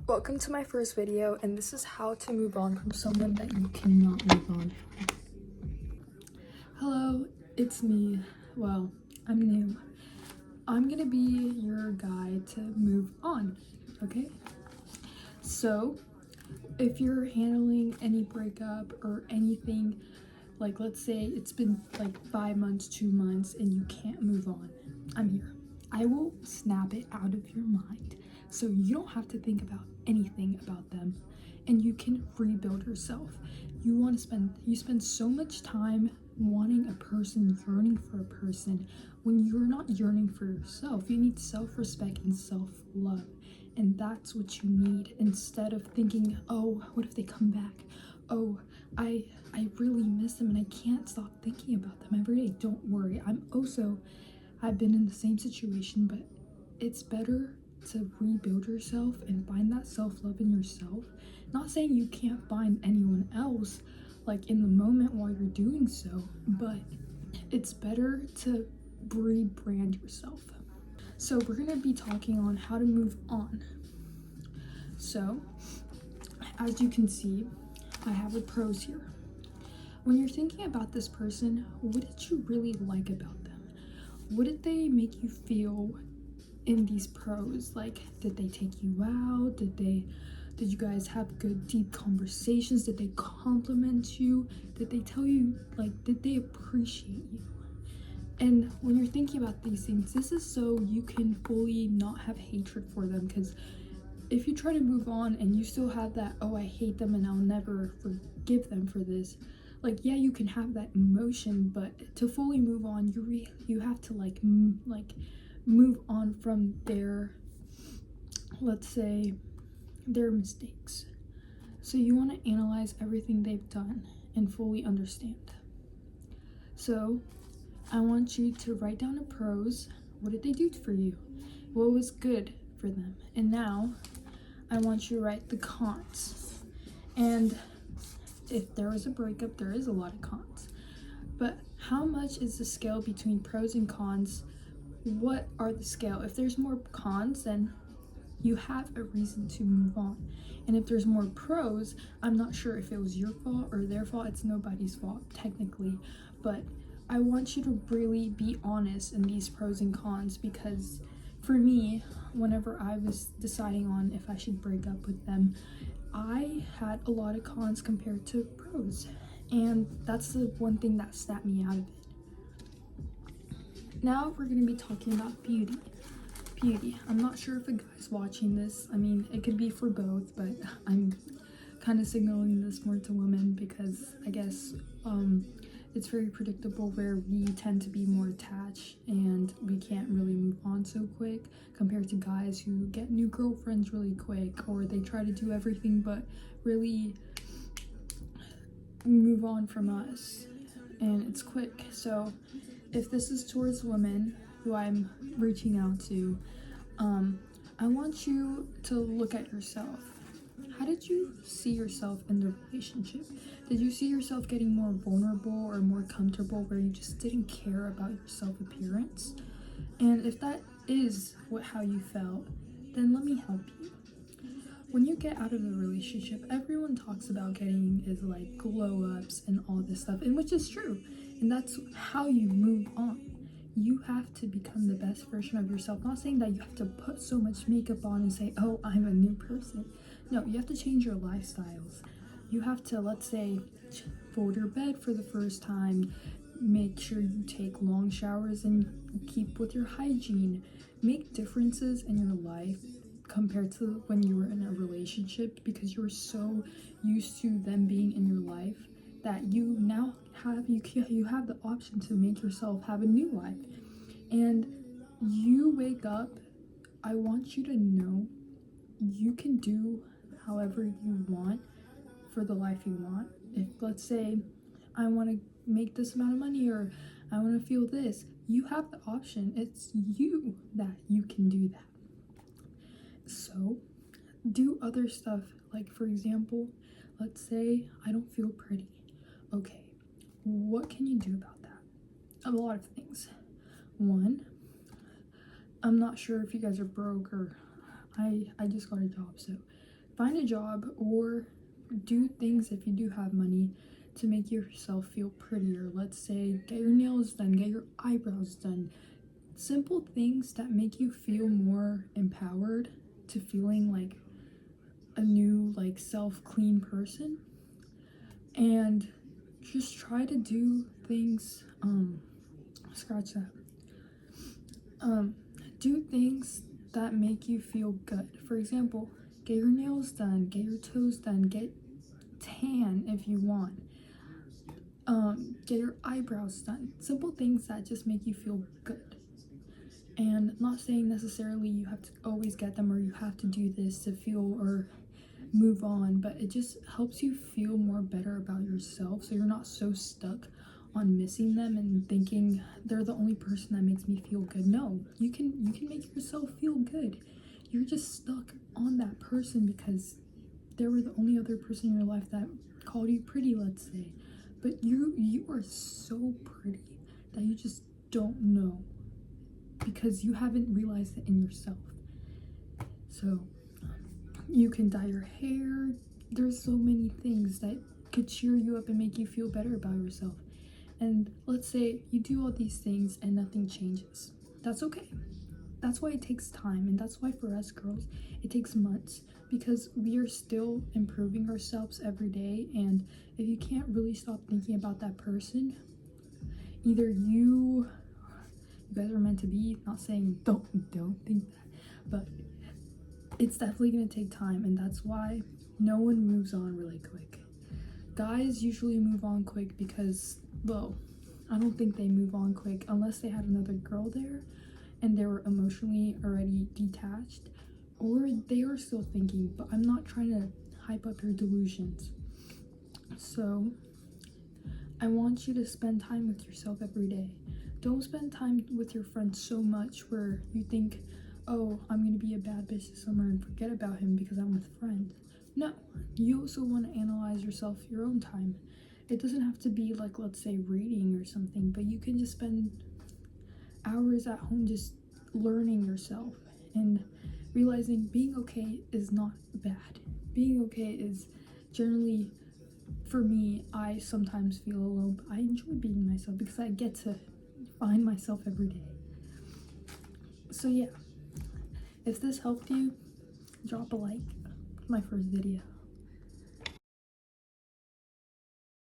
Welcome to my first video, and this is how to move on from someone that you cannot move on from. Hello, it's me. Well, I'm new. I'm gonna be your guide to move on, okay? So, if you're handling any breakup or anything, like let's say it's been like 5 months, 2 months, and you can't move on, I'm here. I will snap it out of your mind so you don't have to think about anything about them and you can rebuild yourself. You spend so much time wanting a person, yearning for a person, when you're not yearning for yourself. You need self-respect and self-love, and that's what you need, instead of thinking, oh, what if they come back? Oh, I really miss them and I can't stop thinking about them every day. Don't worry, I've been in the same situation, but it's better to rebuild yourself and find that self-love in yourself. Not saying you can't find anyone else like in the moment while you're doing so, but it's better to rebrand yourself. So we're gonna be talking on how to move on. So as you can see, I have the pros here. When you're thinking about this person, what did you really like about them? What did they make you feel in these pros? Like, did they take you out? Did you guys have good deep conversations? Did they compliment you? Did they tell you, like, did they appreciate you? And when you're thinking about these things, this is so you can fully not have hatred for them, because if you try to move on and you still have that, oh, I hate them and I'll never forgive them for this, like, yeah, you can have that emotion, but to fully move on, you have to move on from their, let's say, their mistakes. So you want to analyze everything they've done and fully understand. So I want you to write down the pros. What did they do for you? What was good for them? And now I want you to write the cons. And if there was a breakup, there is a lot of cons. But how much is the scale between pros and cons? What are the scale? If there's more cons, then you have a reason to move on. And if there's more pros, I'm not sure if it was your fault or their fault. It's nobody's fault technically, but I want you to really be honest in these pros and cons, because for me, whenever I was deciding on if I should break up with them, I had a lot of cons compared to pros, and that's the one thing that snapped me out of it. Now we're going to be talking about beauty. I'm not sure if a guy's watching this. I mean, it could be for both, but I'm kind of signaling this more to women because I guess it's very predictable where we tend to be more attached and we can't really move on so quick compared to guys who get new girlfriends really quick, or they try to do everything but really move on from us, and it's quick. So if this is towards women who I'm reaching out to, I want you to look at yourself. How did you see yourself in the relationship? Did you see yourself getting more vulnerable or more comfortable where you just didn't care about your self-appearance? And if that is how you felt, then let me help you. When you get out of the relationship, everyone talks about getting is like glow-ups and all this stuff, and which is true, and that's how you move on. You have to become the best version of yourself. Not saying that you have to put so much makeup on and say, oh, I'm a new person. No, you have to change your lifestyles. You have to, let's say, fold your bed for the first time, make sure you take long showers and keep with your hygiene. Make differences in your life compared to when you were in a relationship, because you were so used to them being in your life that you now have the option to make yourself have a new life. And you wake up, I want you to know you can do however you want for the life you want. If, let's say, I want to make this amount of money, or I want to feel this, you have the option. It's you that you can do that. So do other stuff. Like, for example, let's say I don't feel pretty. Okay, what can you do about that? A lot of things. One, I'm not sure if you guys are broke, or I just got a job, so find a job or do things if you do have money to make yourself feel prettier. Let's say get your nails done, get your eyebrows done. Simple things that make you feel more empowered to feeling like a new, like, self-clean person. And just try to do things, scratch that. Do things that make you feel good. For example, get your nails done, get your toes done, get tan if you want. Get your eyebrows done. Simple things that just make you feel good. And I'm not saying necessarily you have to always get them or you have to do this to feel or move on, but it just helps you feel more better about yourself, so you're not so stuck on missing them and thinking they're the only person that makes me feel good. No, you can make yourself feel good. You're just stuck on that person because they were the only other person in your life that called you pretty, let's say. But you are so pretty that you just don't know because you haven't realized it in yourself. So you can dye your hair. There's so many things that could cheer you up and make you feel better about yourself. And let's say you do all these things and nothing changes. That's okay. That's why it takes time, and that's why for us girls it takes months, because we are still improving ourselves every day. And if you can't really stop thinking about that person, either you guys are meant to be. Not saying don't think that, but it's definitely gonna take time, and that's why no one moves on really quick. Guys usually move on quick because, well, I don't think they move on quick unless they had another girl there and they were emotionally already detached, or they are still thinking, but I'm not trying to hype up your delusions. So I want you to spend time with yourself every day. Don't spend time with your friends so much where you think, oh, I'm gonna be a bad bitch this summer and forget about him because I'm with friends. No, you also want to analyze yourself your own time. It doesn't have to be like, let's say, reading or something, but you can just spend hours at home just learning yourself and realizing being okay is not bad. Being okay is generally, for me, I sometimes feel alone, but I enjoy being myself because I get to find myself every day. So yeah, if this helped you, drop a like. My first video.